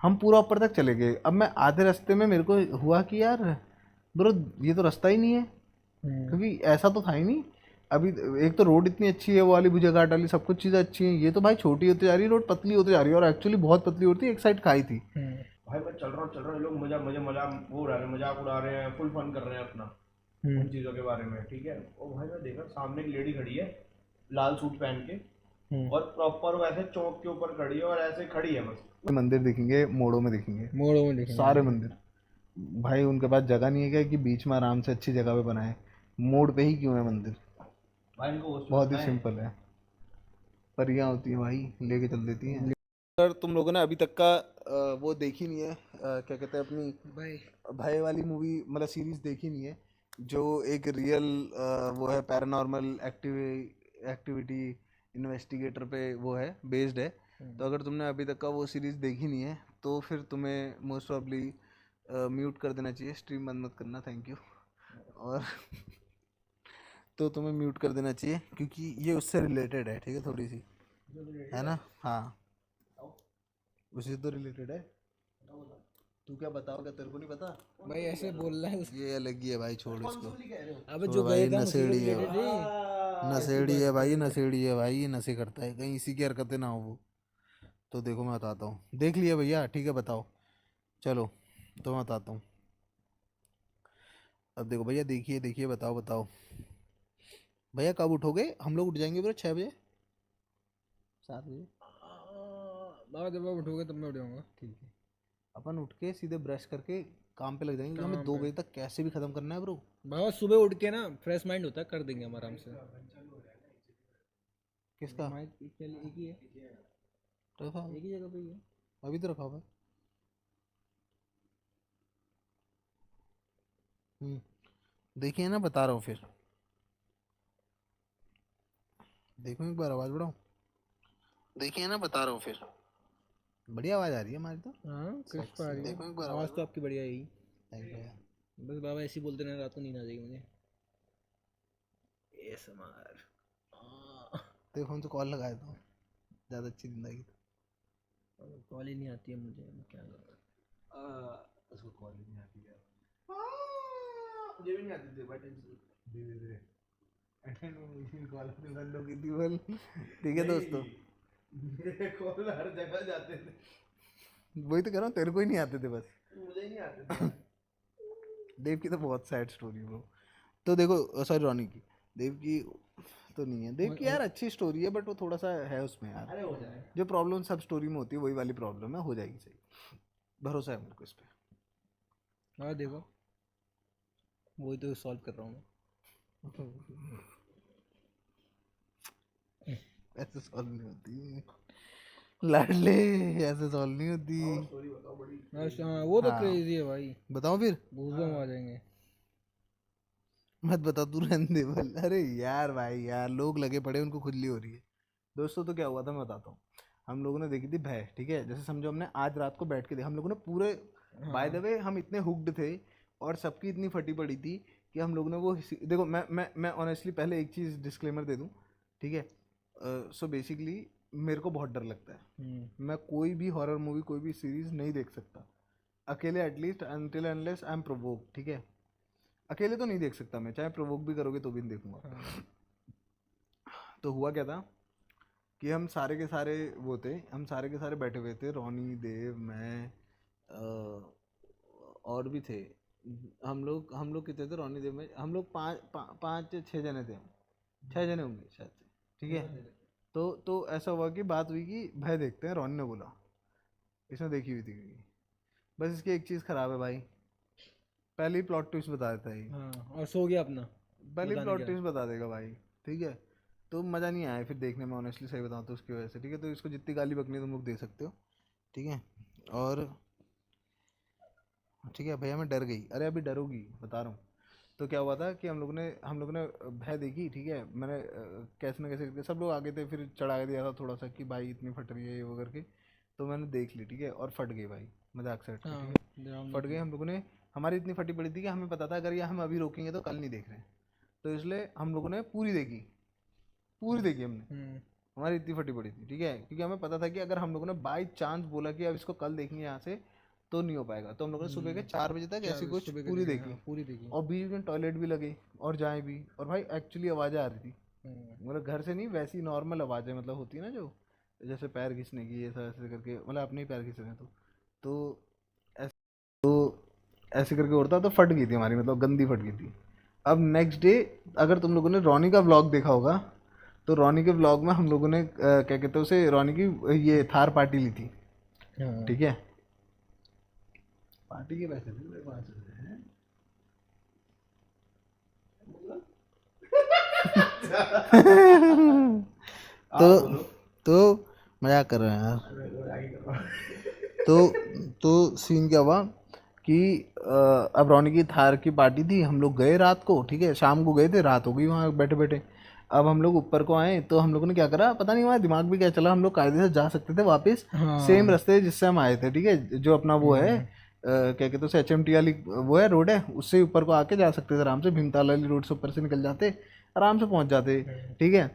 हम पूरा ऊपर तक चले गए। अब मैं आधे रास्ते में मेरे को हुआ कि यार ब्रो ये तो रास्ता ही नहीं है, क्योंकि ऐसा तो था ही नहीं। अभी एक तो रोड इतनी अच्छी है, वो वाली भुजा घाट वाली सब कुछ चीज़ें अच्छी हैं, ये तो भाई छोटी होती जा रही है, रोड पतली होती जा रही है, और एक्चुअली बहुत पतली होती है, एक साइड खाई थी। भाई मैं चल रहा हूँ, लोग मजा मजा मजा वो उड़ा रहे हैं, मजाक उड़ा रहे हैं, फुल फन कर रहे हैं अपना उन चीज़ों के बारे में, ठीक है। और भाई मैं देखा सामने एक लेडी खड़ी है लाल सूट पहन के, और प्रॉपर वैसे चौक के ऊपर खड़ी है, और ऐसे खड़ी है बस। मंदिर दिखेंगे मोड़ों में दिखेंगे, मोड़ों में दिखेंगे सारे मंदिर। भाई उनके पास जगह नहीं है क्या कि बीच में आराम से अच्छी जगह पे बनाए? मोड़ पे ही क्यों है मंदिर? भाई इनको होश में बहुत ही बताएं। सिंपल है। परियां होती हैं भाई, लेके चल देती हैं। सर तुम लोगों ने अभी तक का वो देखी नहीं है, क्या कहते हैं अपनी भाई। भय वाली मूवी, मतलब सीरीज देखी नहीं है, जो एक रियल वो है, पैरानॉर्मल एक्टिविटी इन्वेस्टिगेटर पे वो है, बेस्ड है। तो अगर तुमने अभी तक का वो सीरीज देखी नहीं है तो फिर तुम्हें मोस्ट प्रॉब्ली म्यूट कर देना चाहिए, स्ट्रीम बंद मत करना, थैंक यू। और तो तुम्हें म्यूट कर देना चाहिए, क्योंकि ये उससे रिलेटेड है, ठीक है, थोड़ी सी है ना। हाँ, उसी से तो रिलेटेड है। तू क्या बताओगे, तेरे को नहीं पता? भाई ऐसे बोल रहा है। ये अलग ही है भाई, छोड़ इसको। अबे छोड़ जो भाई, गए थे हम उसी से नशेड़ी है रिलेटेड वो। ही। नशेड़ी है भाई, नशेड़ी है भाई, ये नशे करता है, कहीं इसी की हरकतें ना हो वो। तो देखो मैं बताता हूँ, देख लिया भैया, ठीक है बताओ। चलो तो मैं बताता हूँ। अब देखो भैया, देखिए देखिए, बताओ बताओ भैया, कब उठोगे? हम लोग उठ जाएंगे पूरे 6 बजे, 7 बजे। बाबा जब आप उठोगे तब मैं उठ जाऊंगा। ठीक है, अपन उठ के सीधे ब्रश करके काम पे लग जाएंगे, क्योंकि हमें काम 2 बजे पे तक कैसे भी खत्म करना है ब्रो। बाबा सुबह उठ के ना फ्रेश माइंड होता है, कर देंगे हम आराम से। किसका? माइक एक ही है, रखा है? एक ही जगह पे ही है। अभी तो रखा हुआ है। देखिए ना, बता रहा हूँ फिर, देखो एक बार, आवाज़ बढ़ाऊँ? देखिए ना, बता रहा हूँ फिर, बढ़िया आवाज़ आ रही है हमारी तो। हाँ क्रिस्प आ रही देखो एक है, बार आवाज़ आवाज़ तो आपकी बढ़िया है ही। बढ़ाऊँ? भैया बस बाबा ऐसे ही बोलते रहना, रात को नींद आ जाएगी मुझे। ASMR। तेरे फोन से कॉल लगाया था, ज़्यादा अच्छी नींद आएगी कॉल ही नहीं आती है मुझे, मैं क्या करूँ। तो। उसको कॉल ही नहीं आती यार। मुझे भी नहीं आती थी, बट धीरे धीरे अटेंड कॉल अपनी बंद हो गई थी बोल। ठीक है दोस्तों, मेरे कॉल हर जगह जाते थे। वही तो कह रहा हूँ, तेरे को ही नहीं आते थे बस। मुझे ही नहीं आते थे। देव की तो बहुत सैड स्टोरी ब्रो। तो देखो, सॉरी रॉनी की, देव की तो नहीं है। देव की यार अच्छी स्टोरी है, बट वो थोड़ा सा है उसमें यार, अरे हो जाए। जो प्रॉब्लम सब स्टोरी में होती है वही वाली प्रॉब्लम है, हो जाएगी सही, भरोसा है मेरे को इस पे। हाँ देखो, वही तो सॉल्व कर रहा हूँ मैं। ऐसे सॉल्व नहीं होती लाडले, ऐसे सॉल्व नहीं होती। स्टोरी बताओ बड़ी। हाँ वो तो हाँ, क्रेजी है भाई, बताओ फिर। गूज़बम्प आ जाएंगे। मत बता, तू रहने दे बोल। अरे यार भाई यार, लोग लगे पड़े, उनको खुजली हो रही है। दोस्तों तो क्या हुआ था मैं बताता हूँ। हम लोगों ने देखी थी भय, ठीक है, जैसे समझो हमने आज रात को बैठ के देखा, हम लोगों ने पूरे, बाय द वे हम इतने हुक्ड थे, और सबकी इतनी फटी पड़ी थी कि हम लोगों ने वो देखो, मैं ऑनेस्टली पहले एक चीज़ डिस्क्लेमर दे दूँ, ठीक है। सो बेसिकली मेरे को बहुत डर लगता है, मैं कोई भी हॉरर मूवी, कोई भी सीरीज नहीं देख सकता अकेले, at least until unless I am provoke, ठीक है। अकेले तो नहीं देख सकता मैं, चाहे प्रोवोक भी करोगे तो भी नहीं देखूंगा। तो हुआ क्या था कि हम सारे के सारे वो थे, हम सारे के सारे बैठे हुए थे, रोनी, देव, मैं, और भी थे। हम लोग कितने थे रोनी, देव में, हम लोग पाँच या 6 जने थे, 6 जने होंगे शायद से, ठीक है। तो ऐसा हुआ कि बात हुई कि भाई देखते हैं, रोनी ने बोला, इसने देखी हुई थी क्योंकि, बस इसकी एक चीज़ ख़राब है भाई, पहले ही प्लॉट ट्विस्ट बता देता है ये, हाँ और सो गया अपना पहले ही बताने प्लॉट क्या। ट्विस्ट बता देगा भाई, ठीक है। तो मज़ा नहीं आया फिर देखने में, ऑनेस्टली सही बताऊँ तो उसकी वजह से, ठीक है। तो इसको जितनी गाली बकनी है तुम लोग दे सकते हो, ठीक है। और ठीक है भैया, मैं डर गई, अरे अभी डरोगी, बता रहा हूँ। तो क्या हुआ था कि हम लोग ने भय देखी, ठीक है। मैंने कैसे ना कैसे करके, सब लोग आगे थे, फिर चढ़ा दिया था थोड़ा सा कि भाई इतनी फट रही है ये वो करके। तो मैंने देख ली, ठीक है, और फट गई भाई, मजाक से हट के, ठीक हाँ है। ग्राउंड फट नहीं गई, हम लोगों ने, हमारी इतनी फटी पड़ी थी कि हमें पता था अगर ये हम अभी रोकेंगे तो कल नहीं देख रहे हैं। तो इसलिए हम लोगों ने पूरी देखी, पूरी देखी हमने, थी। हमारी इतनी फटी पड़ी थी, ठीक है, क्योंकि हमें पता था कि अगर हम लोगों ने बाई चांस बोला कि अब इसको कल देखेंगे यहाँ से तो नहीं हो पाएगा, तो हम लोगों ने सुबह के 4 बजे तक ऐसी कुछ पूरी देखी, पूरी देखी। और बीच में टॉयलेट भी लगे और जाए भी, और भाई एक्चुअली आवाज़ें आ रही थी, मतलब घर से नहीं, वैसी नॉर्मल आवाज़ें मतलब होती है ना जो जैसे पैर खींचने की, ये सब ऐसे करके, मतलब अपने ही पैर खींच रहे हैं तो ऐसे करके उड़ता तो फट गई थी हमारी, मतलब गंदी फट गई थी। अब नेक्स्ट डे अगर तुम लोगों ने रोनी का व्लॉग देखा होगा तो रोनी के व्लॉग में हम लोगों ने क्या कहते हैं उसे, रोनी की ये थार पार्टी ली थी, ठीक है, पार्टी के पैसे थे मेरे पास हैं। तो मजाक कर रहे हैं यार। तो सीन क्या हुआ कि अब रोनी की थार की पार्टी थी, हम लोग गए रात को, ठीक है, शाम को गए थे, रात हो गई वहाँ बैठे बैठे। अब हम लोग ऊपर को आए तो हम लोगों ने क्या करा पता नहीं, हमारा दिमाग भी क्या चला, हम लोग कायदे से जा सकते थे वापस सेम रास्ते जिससे हम आए थे, ठीक है, जो अपना वो है क्या कहते हैं उसे, HMT वाली वो है रोड है, उससे ऊपर को आके जा सकते थे आराम से, भीमताल वाली रोड से ऊपर से निकल जाते, आराम से पहुंच जाते, ठीक है।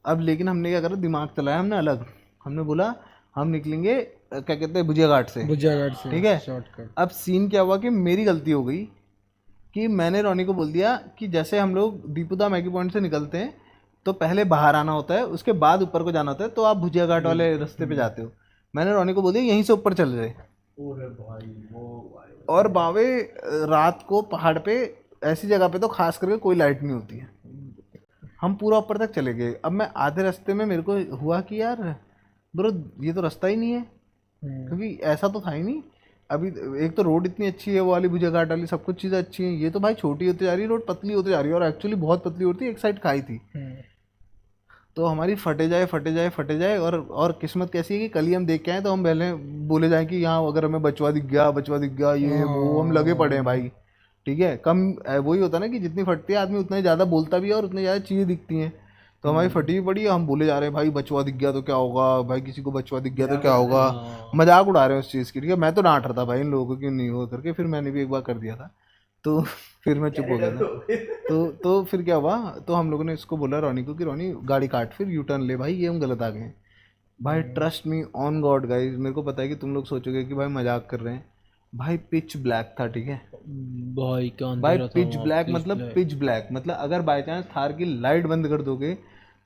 अब लेकिन हमने क्या करा, दिमाग चलाया हमने अलग, हमने बोला हम निकलेंगे क्या कहते हैं भुजिया घाट से, ठीक है। शॉर्टकट। अब सीन क्या हुआ कि मेरी गलती हो गई कि मैंने रोनी को बोल दिया कि जैसे हम लोग दीपुदा मैगी पॉइंट से निकलते हैं तो पहले बाहर आना होता है, उसके बाद ऊपर को जाना होता है, तो आप भुजिया घाट वाले रास्ते पे जाते हो। मैंने रोनी को बोल दिया यहीं से ऊपर चल रहे, और बावे रात को पहाड़ पे ऐसी जगह पे तो खास करके कोई लाइट नहीं होती है, हम पूरा ऊपर तक चले गए। अब मैं आधे रास्ते में मेरे को हुआ कि यार ब्रो ये तो रास्ता ही नहीं है, क्योंकि ऐसा तो था ही नहीं। अभी एक तो रोड इतनी अच्छी है वो वाली भुजिया घाट वाली, सब कुछ चीज़ें अच्छी हैं, ये तो भाई छोटी होती जा रही है रोड, पतली होती जा रही है, और एक्चुअली बहुत पतली होती है, एक साइड खाई थी। तो हमारी फटे जाए, और किस्मत कैसी है कि कल ही हम देख के आए तो हम पहले बोले जाए कि यहाँ अगर हमें बचवा दिख गया ये वो, हम लगे पड़े हैं भाई, ठीक है। कम वही होता है ना कि जितनी फटती है आदमी उतना ही ज़्यादा बोलता भी है और उतनी ज़्यादा चीज़ें दिखती हैं, तो हमारी फटी भी पड़ी है, हम बोले जा रहे हैं भाई बचवा दिख गया तो क्या होगा, भाई किसी को बचवा दिख गया तो क्या होगा, मजाक उड़ा रहे हैं उस चीज़ की, ठीक है। मैं तो डांट रहा था भाई इन लोगों को क्यों नहीं हो करके, फिर मैंने भी एक बार कर दिया था, तो फिर मैं चुप हो गया था। तो फिर क्या हुआ, तो हम लोगों ने इसको बोला रोनी को कि रोनी गाड़ी काट, फिर यू टर्न ले भाई, ये हम गलत आ गए हैं। भाई trust me on God guys, मेरे को पता है कि तुम लोग सोचोगे कि भाई मजाक कर रहे हैं, भाई पिच ब्लैक था, ठीक है भाई क्या भाई, पिच ब्लैक मतलब पिच ब्लैक, मतलब अगर बाय चांस थार की लाइट बंद कर दोगे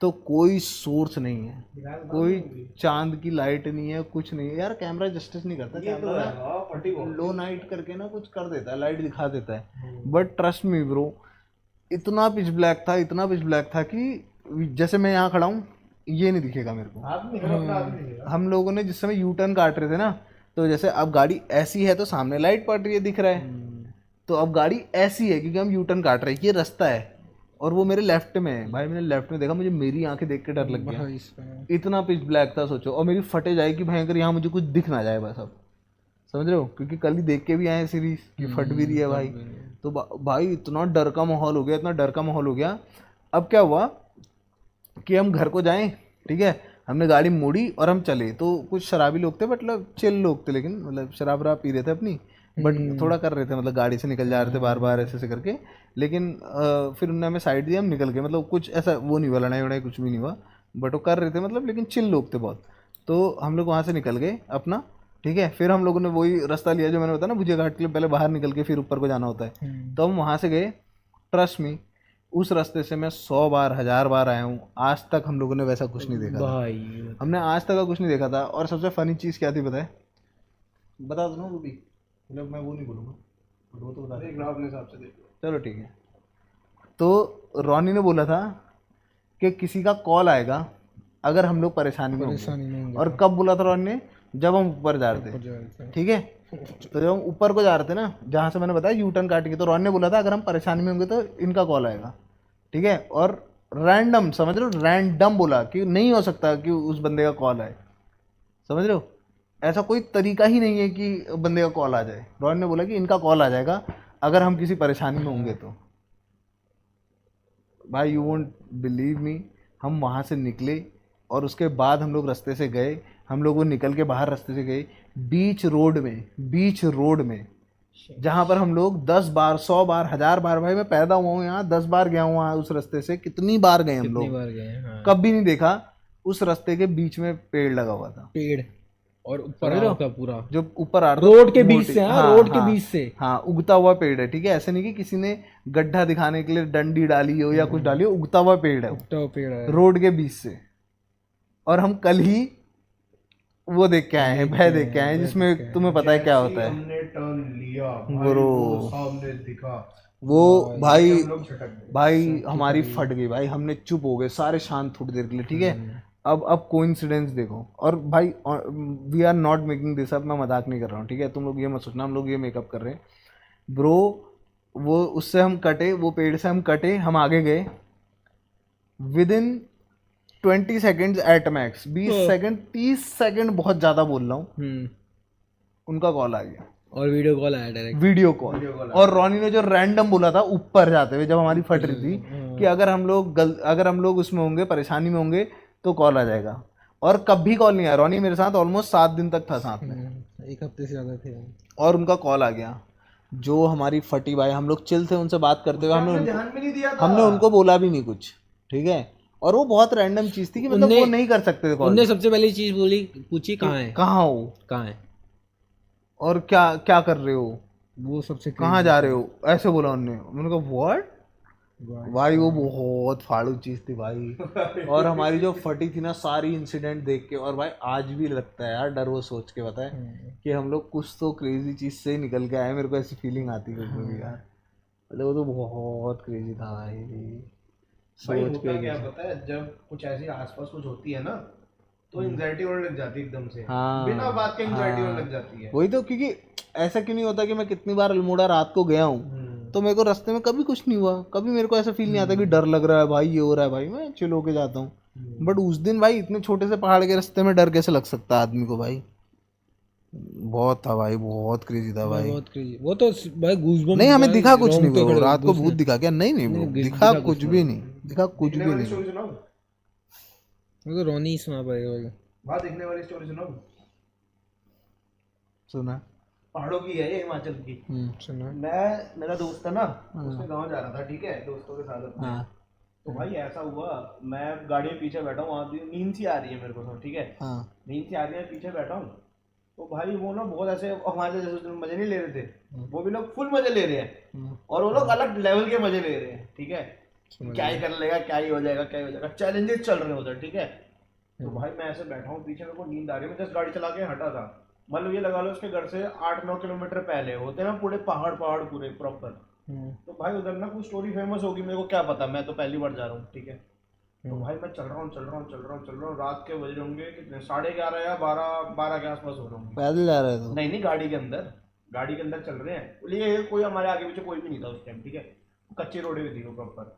तो कोई सोर्स नहीं है, कोई चांद की लाइट नहीं है, कुछ नहीं है यार, कैमरा जस्टिस नहीं करता, कैमरा लो नाइट करके ना कुछ कर देता है, लाइट दिखा देता है, बट ट्रस्ट मी ब्रो इतना पिच ब्लैक था कि जैसे मैं यहाँ खड़ा हूँ ये नहीं दिखेगा मेरे को। हम लोगों ने जिस समय यू टर्न काट रहे थे ना, तो जैसे अब गाड़ी ऐसी है तो सामने लाइट पड़ रही है दिख रहा है, तो अब गाड़ी ऐसी है क्योंकि हम यू टर्न काट रहे हैं, ये रास्ता है और वो मेरे लेफ्ट में है। भाई मैंने लेफ्ट में देखा, मुझे मेरी आंखें देख के डर लग गया, इतना पिच ब्लैक था सोचो, और मेरी फटे जाएगी भयंकर, यहाँ मुझे कुछ दिख ना जाए बस, अब समझ रहे हो, क्योंकि कल ही देख के भी आए सीरीज की फट भी रही है भाई। तो भाई इतना डर का माहौल हो गया। अब क्या हुआ कि हम घर को जाएं, ठीक है, हमने गाड़ी मोड़ी और हम चले, तो कुछ शराबी लोग थे, मतलब चिल लोग थे, लेकिन मतलब शराब वराब पी रहे थे अपनी, बट थोड़ा कर रहे थे, मतलब गाड़ी से निकल जा रहे थे बार बार ऐसे ऐसे करके, लेकिन फिर उन्होंने हमें साइड दिया, हम निकल गए, मतलब कुछ ऐसा वो नहीं हुआ, लड़ाई वड़ाई कुछ भी नहीं हुआ, बट वो कर रहे थे मतलब, लेकिन चिल लोग थे बहुत। तो हम लोग वहाँ से निकल गए अपना, ठीक है। फिर हम लोगों ने वही रास्ता लिया जो मैंने बताया ना, भुजिया घाट के लिए पहले बाहर निकल के फिर ऊपर को जाना होता है, तो हम वहाँ से गए। ट्रस्ट मी उस रास्ते से मैं 100 बार 1000 बार आया हूँ, आज तक हम लोगों ने वैसा कुछ नहीं देखा भाई, हमने आज तक का कुछ नहीं देखा था। और सबसे फनी चीज़ क्या थी बताए, बता दो ना वो भी, मतलब मैं वो नहीं बोलूँगा, वो तो बता अपने हिसाब से देख लो, चलो ठीक है। तो रोनी ने बोला था कि किसी का कॉल आएगा अगर हम लोग परेशानी में होंगे, और कब बोला था रोनी ने, जब हम ऊपर जा रहे थे, ठीक है। तो जब हम ऊपर को जा रहे थे ना, जहाँ से मैंने बताया यू टर्न काट के, तो रोनी ने बोला था अगर हम परेशानी में होंगे तो इनका कॉल आएगा, ठीक है। और रैंडम, समझ रहे हो, रैंडम बोला कि नहीं हो सकता कि उस बंदे का कॉल आए, समझ रहे हो, ऐसा कोई तरीका ही नहीं है कि बंदे का कॉल आ जाए। रोनी ने बोला कि इनका कॉल आ जाएगा अगर हम किसी परेशानी में होंगे तो। भाई यू वोंट बिलीव मी, हम वहाँ से निकले और उसके बाद हम लोग रास्ते से गए, हम लोग वो निकल के बाहर रास्ते से गए बीच रोड में जहाँ पर हम लोग 10 बार 100 बार 1000 बार, भाई मैं पैदा हुआ हूँ यहाँ, 10 बार गया हूँ वहाँ उस रास्ते से, कितनी बार गए हम लोग, हाँ। कभी नहीं देखा उस रास्ते के बीच में पेड़ लगा हुआ था, पेड़ और ऊपर समझ रहे हो? का पूरा जो ऊपर आ रहा था रोड के बीच मोटी- से, हाँ, हाँ रोड के हाँ बीच से। हाँ, उगता हुआ पेड़ है, ठीक है, ऐसे नहीं कि किसी ने गड्ढा दिखाने के लिए डंडी डाली हो या कुछ डाली हो, उगता हुआ पेड़ है वो, उगता हुआ पेड़ है। रोड के बीच से। और हम कल ही वो देख के आए हैं, भय देख के आए हैं, जिसमें तुम्हें पता है क्या जैसे होता ही है हमने टर्न लिया भाई, ब्रो, वो सामने दिखा, वो भाई हम लोग छटक गए। भाई हमारी फट गई भाई, हमने चुप हो गए सारे शांत थोड़ी देर के लिए, ठीक है। अब कोइंसिडेंस देखो, और भाई we are not making this up, मैं मजाक नहीं कर रहा हूँ, ठीक है, तुम लोग ये मत सोचना हम लोग ये मेकअप कर रहे हैं ब्रो। वो उससे हम कटे, वो पेड़ से हम कटे, हम आगे गए, with in 20 seconds at max, 20 second 30 second बहुत ज़्यादा बोल रहा हूँ, उनका कॉल आ गया, और वीडियो कॉल आया डायरेक्ट। Video call. और रॉनी ने जो रैंडम बोला था ऊपर जाते हुए जब हमारी फट रही थी कि अगर हम लोग उसमें होंगे, परेशानी में होंगे तो कॉल आ जाएगा, और कभी कॉल नहीं आया। रॉनी मेरे साथ ऑलमोस्ट 7 दिन तक था साथ में, 1 हफ्ते से ज्यादा थे। और उनका कॉल आ गया, जो हमारी फटी भाई, हम लोग चिल थे उनसे बात करते हुए, ध्यान भी नहीं दिया था। हमने उनको बोला भी नहीं कुछ, ठीक है, और वो बहुत रैंडम चीज थी कि मतलब वो नहीं कर सकते थे कॉल। उनने सबसे पहली चीज बोली, पूछी कहाँ है, कहाँ हो, कहाँ है, और क्या क्या कर रहे हो, वो सबसे कहाँ जा रहे हो, ऐसे बोला उन्होंने। मैंने कहा व्हाट भाई, वो बहुत फाड़ू चीज थी भाई। और हमारी जो फटी थी ना, सारी इंसिडेंट देख के, और भाई आज भी लगता है यार डर वो सोच के, पता है कि हम लोग कुछ तो क्रेजी चीज से निकल के आए, मेरे को ऐसी फीलिंग आती है कभी यार, मतलब वो तो बहुत क्रेजी था भाई, भाई सोच होता के। क्या पता है, जब कुछ ऐसी आसपास कुछ होती है ना, तो एंजाइटी होने लग जाती है एकदम से, हाँ, बिना बात के एंजाइटी होने लग जाती है। वही तो, क्योंकि ऐसा क्यों नहीं होता कि मैं कितनी बार अल्मोड़ा रात को गया हूँ, तो मेरे को रास्ते में कभी कुछ नहीं हुआ, कभी मेरे को ऐसा फील नहीं आता कि डर लग रहा है भाई, ये हो रहा है भाई, मैं चिल होके जाता हूँ। बट उस दिन भाई इतने छोटे से पहाड़ के रास्ते में डर कैसे लग सकता है आदमी को भाई, बहुत था भाई, बहुत क्रेजी था भाई। बहुत क्रेजी। वो तो भाई गूज़बम्प। नहीं हमें दिखा कुछ नहीं ब्रो, रात को भूत दिखा क्या? नहीं नहीं ब्रो, दिखा कुछ भी नहीं, दिखा कुछ भी नहीं। स्टोरी सुनाओ, वो तो रोनी ही सुना पाएगा भाई। वहाँ दिखने वाली स्टोरी सुनाओ। सुना? पहाड़ों की है ये, हिमाचल की। सुना। मेरा दोस्त था ना, उसने गाँव जा रहा था, ठीक है, दोस्तों के साथ अपने। हाँ तो भाई ऐसा हुआ, मैं गाड़ी में पीछे बैठा हूँ, वहाँ भी नींद सी आ रही है मेरे को, ठीक है, हाँ नींद सी आ रही है, पीछे बैठा हूँ। तो भाई वो ना बहुत ऐसे हमारे जैसे मजे नहीं ले रहे थे, वो भी लोग फुल मजे ले रहे हैं, और वो लोग अलग लेवल के मजे ले रहे हैं, ठीक है, क्या ही कर लेगा, क्या ही हो जाएगा, क्या ही हो जाएगा, चैलेंजेस चल रहे हैं उधर, ठीक है। तो भाई मैं ऐसे बैठा हूँ, पीछे मेरे को नींद आ रही है, मैं जस्ट गाड़ी चला के हटा था, मतलब ये लगा लो उसके घर से 8-9 किलोमीटर पहले होते हैं ना पूरे पहाड़ पहाड़ पूरे प्रॉपर। तो भाई उधर ना कुछ स्टोरी फेमस होगी, मेरे को क्या पता, मैं तो पहली बार जा रहा हूँ, ठीक है। तो भाई मैं चल रहा हूँ, रात के बज रहे होंगे कितने, 11:30 या 12 के आसपास हो रहे होंगे। पैदल जा रहे थे? नहीं गाड़ी के अंदर चल रहे हैं, बोलिए कोई हमारे आगे पीछे कोई भी नहीं था उस टाइम, ठीक है, कच्ची रोडें भी थी वो प्रॉपर।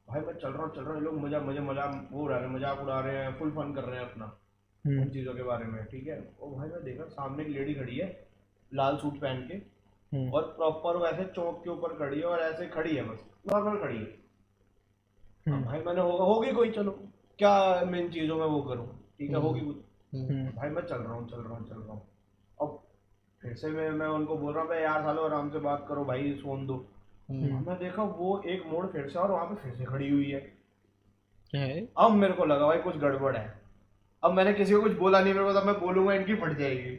भाई मैं चल रहा हूँ, लोग मजाक वो उड़ा रहे हैं, मजाक उड़ा रहे हैं, फुल फन कर रहे हैं अपना उन चीज़ों के बारे में, ठीक है। और भाई मैं देखा सामने एक लेडी खड़ी है लाल सूट पहन के, और प्रॉपर वैसे चौक के ऊपर खड़ी है, और ऐसे खड़ी है, बस नॉर्मल खड़ी है। भाई मैंने होगी कोई, चलो क्या मैं इन चीज़ों में वो करूँ, ठीक है, होगी कुछ। भाई मैं चल रहा हूँ, अब फिर से मैं उनको बोल रहा हूँ, यार सालो आराम से बात करो भाई, फोन दो। मैं देखा वो एक मोड़ फिर से, और वहाँ पे फिर से खड़ी हुई है। अब मेरे को लगा भाई कुछ गड़बड़ है, अब मैंने किसी को कुछ बोला नहीं, मेरे को तब मैं बोलूंगा इनकी फट जाएगी,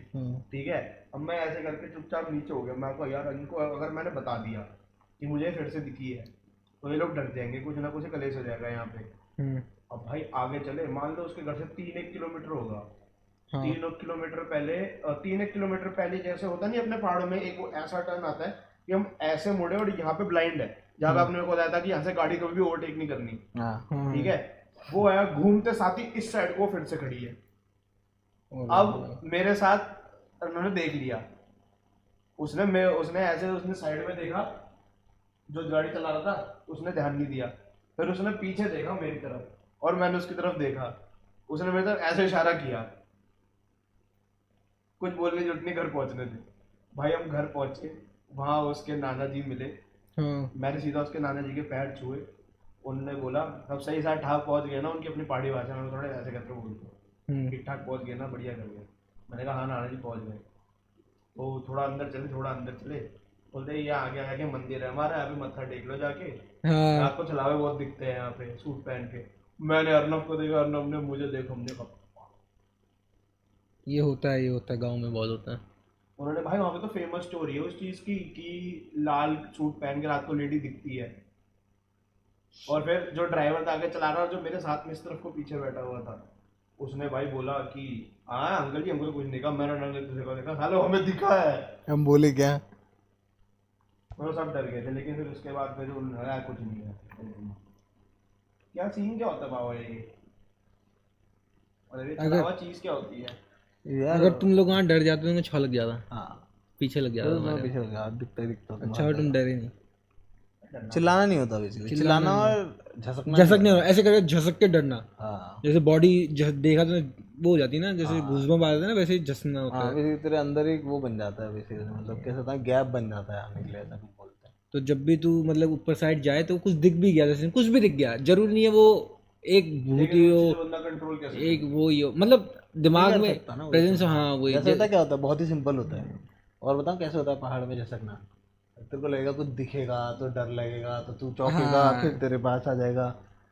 ठीक है। अब मैं ऐसे करके चुपचाप नीचे हो गया, मैं कहा यार इनको अगर मैंने बता दिया कि मुझे फिर से दिखी है तो ये लोग डर जाएंगे, कुछ ना कुछ कलेश हो जाएगा यहाँ पे। अब भाई आगे चले, मान लो उसके घर से 3-1 किलोमीटर होगा, 3-1 किलोमीटर पहले जैसे होता नहीं अपने पहाड़ों में एक वो ऐसा टर्न आता है कि हम ऐसे मुड़े, और यहाँ पे ब्लाइंड है, जहाँ पे आपने को बताया था कि यहाँ से गाड़ी कभी भी ओवरटेक नहीं करनी, ठीक है, वो है घूमते साथ ही इस साइड को फिर से खड़ी है। अब मेरे साथ उन्होंने देख लिया, उसने साइड में देखा, जो गाड़ी चला रहा था उसने ध्यान नहीं दिया, फिर उसने पीछे देखा मेरी तरफ, और मैंने उसकी तरफ देखा, उसने मेरी तरफ ऐसे इशारा किया, कुछ बोलने जरूरत नहीं, घर पहुंचने थे। भाई हम घर पहुंचे, वहां उसके नाना जी मिले, मैंने सीधा उसके नाना जी के पैर छुए, उन्होंने बोला सब सही साथ ठाक पहुंच गए ना, उनकी अपनी पहाड़ी भाषा में थोड़े ऐसे करके बोलते, ठीक ठाक पहुंच गए ना, बढ़िया कर गए। मैंने कहा हाँ नाना जी पहुंच गए। तो थोड़ा अंदर चले, बोलते ये आगे मंदिर है हमारा, यहाँ पे मत्था टेक लो जाके, आपको छलावे बहुत दिखते हैं यहाँ पे सूट पहन के। मैंने अर्नब को देखा, अर्नब ने मुझे देखा, हमने कहा ये होता है गांव में बहुत होता है। उन्होंने भाई वहां पे तो फेमस स्टोरी है उस चीज की कि लाल सूट पहन के रात को लेडी दिखती है। और फिर जो ड्राइवर था आगे चला रहा, और जो मेरे साथ में इस तरफ को पीछे बैठा हुआ था, उसने भाई बोला कि हाँ अंकल जी हमको कुछ नहीं कहा, मैंने अंकल तुझे को देखा, सालो हमें दिखा है। हम बोले क्या? वो सब डर गए थे, लेकिन फिर उसके बाद फिर उन्होंने कुछ नहीं है। क्या सीन क्या होता है बाबा ये? और ये अगर- चलावा चीज क्या होती है? यार अगर तुम लोग वहाँ डर जाते तो तुम्हें छौ लग जाता, हाँ पीछे लग जाता तो तुम्हारे। पीछे लगा दिखता ही दिखता अच्छा हुआ तुम डरे नहीं। चिल्लाना नहीं होता बेसिकली, चिल्लाना और झसकना झसक नहीं हो ऐसे करके झसक के डरना, हाँ जैसे बॉडी देखा तो वो हो जाती है ना, जैसे घूसबम्प आ जाता है ना, वैसे ही झसना होता हाँ है। बेसिकली तेरे अंदर एक वो बन जाता है बेसिकली, मतलब कैसा था गैप बन जाता है आने के लिए, ऐसा कुछ बोलते हैं। तो जब भी तू मतलब ऊपर साइड जाए तो कुछ दिख भी गया, जैसे कुछ भी दिख गया, जरूरी नहीं है वो एक भूत लेकिन ही उस हो, चीज़ को बंदा कंट्रोल कैसे एक वो ही हो, मतलब दिमाग कर में सकता ना वो प्रेजेंस। हाँ वही जैसे होता है, क्या होता है, बहुत ही सिंपल होता है। और बताऊँ कैसे होता है पहाड़ में झसकना? तेरे को लगेगा कुछ दिखेगा तो डर लगेगा, तो तू चौंकेगा, फिर तेरे पास आ जाएगा।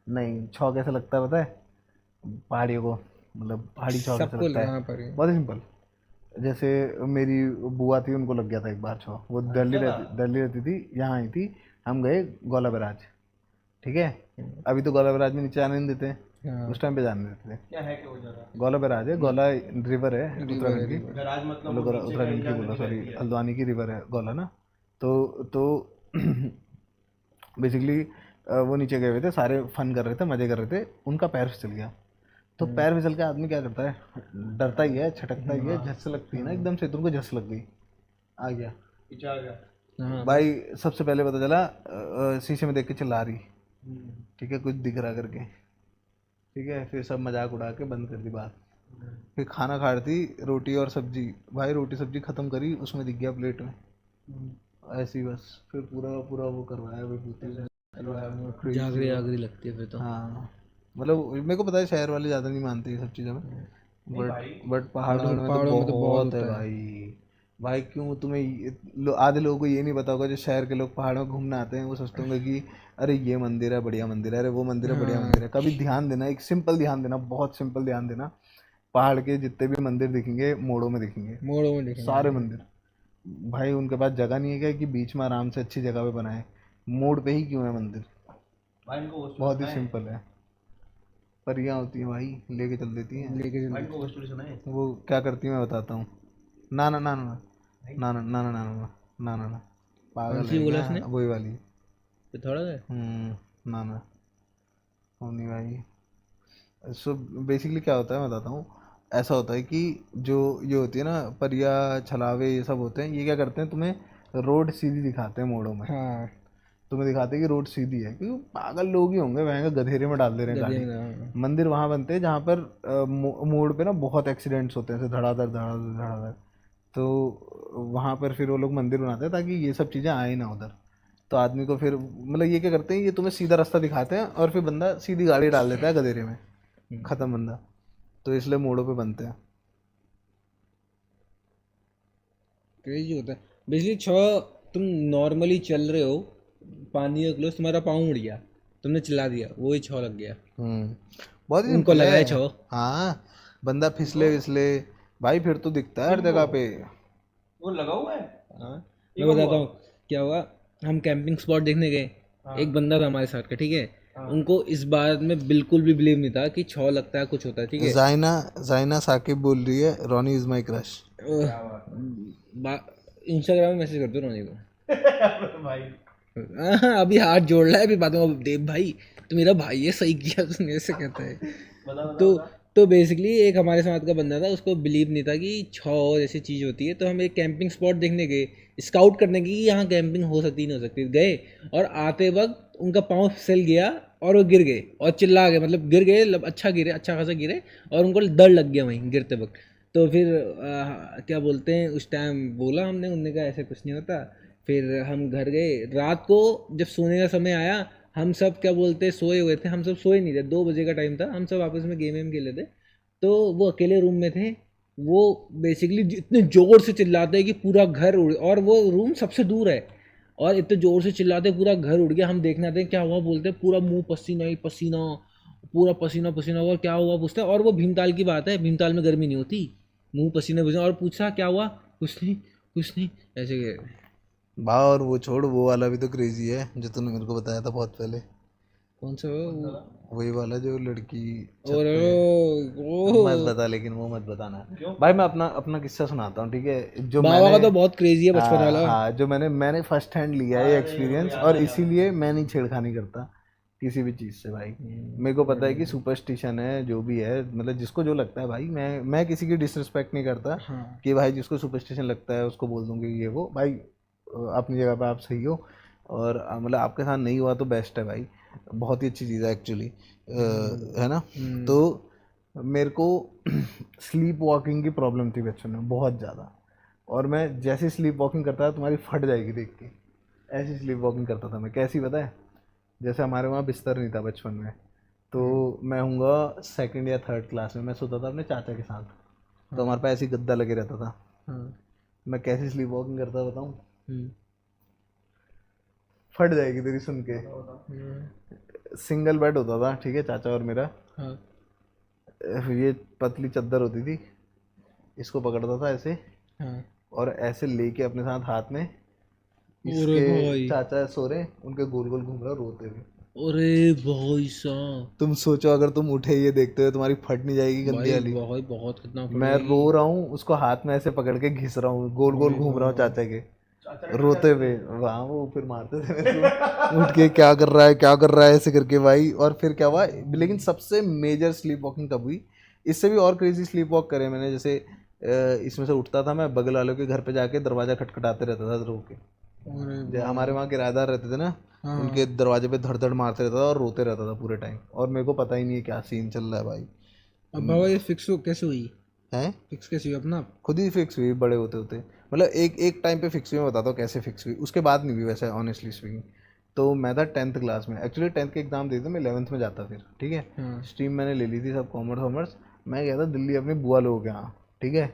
नहीं, छौ कैसे लगता है पता है पहाड़ियों को? मतलब पहाड़ी छौ कैसे सबको लगता है? लगाना पड़ेगा। बहुत ही सिंपल। जैसे मेरी बुआ थी, उनको लग गया था एक बार छौ। वो दिल्ली रहती थी, यहाँ आई थी, हम गए गोला बैराज, ठीक है। अभी तो गोला बैराज में नीचे आने नहीं देते, हाँ। उस टाइम पे जाने देते थे। क्या है कि वो जगह गोला बैराज है, गोला रिवर है उत्तराखंड की, गराज मतलब मतलब वो नीचे उत्तराखंड की कहीं बोला, जाके सॉरी रहती है। हल्द्वानी की रिवर है गोला ना। तो बेसिकली वो नीचे गए हुए थे, सारे फन कर रहे थे, मजे कर रहे थे, उनका पैर फिसल गया। तो पैर फिसल के आदमी क्या करता है, डरता ही है, छटकता ही है, झस लगती है ना एकदम से, तुमको झस लग गई, आ गया पीछे आ गया। हाँ भाई। सबसे पहले पता चला शीशे में देख के चिल्ला रही, ठीक है, कुछ दिख रहा करके, ठीक है। फिर सब मजाक उड़ा के बंद कर दी बात। फिर खाना खा रही थी, रोटी और सब्जी, भाई रोटी सब्जी खत्म करी, उसमें दिख गया प्लेट में, ऐसे ही बस। फिर पूरा पूरा वो करवाया विभूति से। जागरी आगरी लगती है फिर तो। हाँ मतलब मेरे को पता है शहर वाले ज़्यादा नहीं मानते ये सब चीज़ों में, बट पहाड़ों में तो बहुत है भाई। भाई क्यों तुम्हें आधे लोगों को ये नहीं पता होगा, जो शहर के लोग पहाड़ों में घूमने आते हैं वो सोचते होंगे कि अरे ये मंदिर है बढ़िया मंदिर है, अरे वो मंदिर है बढ़िया मंदिर है। कभी ध्यान देना, एक सिंपल ध्यान देना, बहुत सिंपल ध्यान देना, पहाड़ के जितने भी मंदिर दिखेंगे मोड़ों में दिखेंगे, मोड़ों में देखेंगे सारे मंदिर। भाई उनके पास जगह नहीं है क्या कि बीच में आराम से अच्छी जगह पे बनाए? मोड़ पे ही क्यों है मंदिर? भाई इनको वो बहुत ही सिंपल है। परियां होती हैं भाई, लेके चल देती हैं। लेके भाई इनको वो स्टोरी सुना है? वो क्या करती है मैं बताता हूँ। ना ना ना ना ना ना ना ना ना ना ना ना ना पागल है बोला क्या? उसने? वही वाली। फिर थोड़ा सा ना ना होनी भाई। सो बेसिकली क्या होता है मैं बताता हूँ। ऐसा होता है कि जो ये होती है ना परिया छलावे, ये सब होते हैं, ये क्या करते हैं, तुम्हें रोड सीधी दिखाते हैं मोड़ों में। हाँ तुम्हें दिखाते हैं कि रोड सीधी है, क्योंकि पागल लोग ही होंगे वहाँ गधेरे में डाल दे रहे हैं गाड़ी। हाँ। मंदिर वहाँ बनते हैं जहाँ पर मोड़ पे ना बहुत एक्सीडेंट्स होते हैं, ऐसे धड़ाधड़ धड़ाधड़ धड़ाधड़। तो वहाँ पर फिर वो लोग मंदिर बनाते हैं ताकि ये सब चीज़ें आए ना उधर। तो आदमी को फिर मतलब ये क्या करते हैं, ये तुम्हें सीधा रास्ता दिखाते हैं और फिर बंदा सीधी गाड़ी डाल देता है गधेरे में, ख़त्म बंदा। तो इसलिए मोड़ों पे बनते हैं। क्रेजी होता है बेसिकली। छो तुम नॉर्मली चल रहे हो, पानी का क्लोज, तुम्हारा पाँव मुड़ गया, तुमने चिल्ला दिया, वो ही छो लग गया, बहुत ही उनको सिंपल लगा है है। छो। हाँ बंदा फिसले विसले भाई फिर तो दिखता है हर जगह पे। वो लगा हुआ है। हाँ मैं बताता हूँ क्या हुआ। हम कैंपिंग स्पॉट देखने गए, एक बंदा था हमारे साथ का, ठीक है। उनको इस बात में बिल्कुल भी बिलीव नहीं था कि छौ लगता है, कुछ होता है, ठीक है। जाइना साकिब बोल रही है Ronnie is my crush. Instagram में मैसेज कर दो रोनी को। भाई हाँ, अभी हाथ जोड़ रहा है, अभी बातों में देव भाई तो मेरा भाई है, सही किया तुमने, ऐसे कहता है। तो बेसिकली एक हमारे साथ का बंदा था, उसको बिलीव नहीं था कि छौ जैसी चीज़ होती है। तो हम एक कैंपिंग स्पॉट देखने गए, स्काउट करने की कि यहाँ कैंपिंग हो सकती नहीं हो सकती। गए और आते वक्त उनका पाँव फिसल गया और वो गिर गए और चिल्ला गए, मतलब गिर गए, अच्छा गिरे, अच्छा खासा गिरे, और उनको डर लग गया वहीं गिरते वक्त। तो फिर क्या बोलते हैं, उस टाइम बोला हमने, उनने कहा ऐसे कुछ नहीं होता। फिर हम घर गए, रात को जब सोने का समय आया, हम सब क्या बोलते सोए हुए थे, हम सब सोए नहीं थे, 2 बजे का टाइम था, हम सब आपस में गेम खेल रहे थे। तो वो अकेले रूम में थे, वो बेसिकली इतने ज़ोर से चिल्लाते हैं कि पूरा घर उड़, और वो रूम सबसे दूर है, और इतने ज़ोर से चिल्लाते पूरा घर उड़ गया। हम देखना थे क्या हुआ, बोलते पूरा मुंह पसीना ही पसीना, पूरा पसीना पसीना हुआ, क्या हुआ पूछता है, और वो भीमताल की बात है, भीमताल में गर्मी नहीं होती, मुंह पसीने पसीने, और पूछा क्या हुआ, कुछ नहीं कुछ नहीं, ऐसे बा और वो छोड़, वो वाला भी तो क्रेजी है जो तूने मेरे को बताया था बहुत पहले। कौन सा वही वाला जो लड़की छत और पे। वो मत बता, लेकिन वो मत बताना भाई। मैं अपना अपना किस्सा सुनाता हूँ, ठीक है, जो बाबा मैंने का तो बहुत क्रेजी है बचपन हाँ वाला। हाँ, जो मैंने फर्स्ट हैंड लिया है एक्सपीरियंस, और इसीलिए मैं नहीं छेड़खानी करता किसी भी चीज़ से भाई। मेरे को पता है कि सुपरस्टिशन है जो भी है, मतलब जिसको जो लगता है भाई, मैं किसी की डिसरिस्पेक्ट नहीं करता हाँ। कि भाई जिसको सुपरस्टिशन लगता है उसको बोल दूंगी ये वो भाई, अपनी जगह पे आप सही हो। और मतलब आपके साथ नहीं हुआ तो बेस्ट है भाई, बहुत ही अच्छी चीज़ है एक्चुअली, है ना। तो मेरे को स्लीप वॉकिंग की प्रॉब्लम थी बचपन में बहुत ज़्यादा, और मैं जैसे स्लीप वॉकिंग करता था तुम्हारी फट जाएगी देख के, ऐसी स्लीप वॉकिंग करता था मैं। कैसी पता है, जैसे हमारे वहाँ बिस्तर नहीं था बचपन में, तो मैं हूँगा सेकंड या थर्ड क्लास में, मैं सोता था अपने चाचा के साथ, तो हमारे पास ऐसी गद्दा लगे रहता था। मैं कैसी स्लीप वॉकिंग करता बताऊँ, फट जाएगी तेरी सुन के। सिंगल बेड होता था, ठीक है, चाचा और मेरा। ये पतली चादर होती थी, इसको पकड़ता था ऐसे, और ऐसे लेके अपने साथ हाथ में, इसके चाचा सो रहे, उनके गोल गोल घूम रहा रोते हुए। अरे भाई साहब, तुम सोचो अगर तुम उठे ये देखते हुए, तुम्हारी फट नहीं जाएगी गंदी वाली। बहुत बहुत कितना मैं रो रहा हूँ, उसको हाथ में ऐसे पकड़ के घिस रहा हूँ, गोल गोल घूम रहा हूँ चाचा के, रोते हुए। वहाँ वो फिर मारते थे मेरे को, उठ के क्या कर रहा है क्या कर रहा है ऐसे करके भाई। और फिर क्या हुआ, लेकिन सबसे मेजर स्लीप वॉकिंग कब हुई, इससे भी और क्रेजी स्लीप वॉक करे मैंने। जैसे इसमें से उठता था मैं, बगल वालों के घर पे जाके दरवाजा खटखटाते रहता था रो के। हमारे वहाँ किराएदार रहते थे ना, उनके दरवाजे पे धड़ धड़ मारते रहता था और रोते रहता था पूरे टाइम, और मेरे को पता ही नहीं है क्या सीन चल रहा है भाई। अब बाबा ये फिक्स कैसे हुई, हैं फिक्स कैसे हुई अपना? खुद ही फिक्स हुई बड़े होते होते, मतलब एक टाइम पे फिक्स हुई। मैं बताता हूँ कैसे फिक्स हुई, उसके बाद नहीं हुई वैसे ऑनेस्टली स्पीकिंग। तो मैं था 10th क्लास में, एक्चुअली 10th के एग्जाम देते मैं 11th में जाता फिर, ठीक है। स्ट्रीम मैंने ले ली थी सब कॉमर्स वॉमर्स। मैं गया था दिल्ली अपनी बुआ लोगों के यहाँ, ठीक है।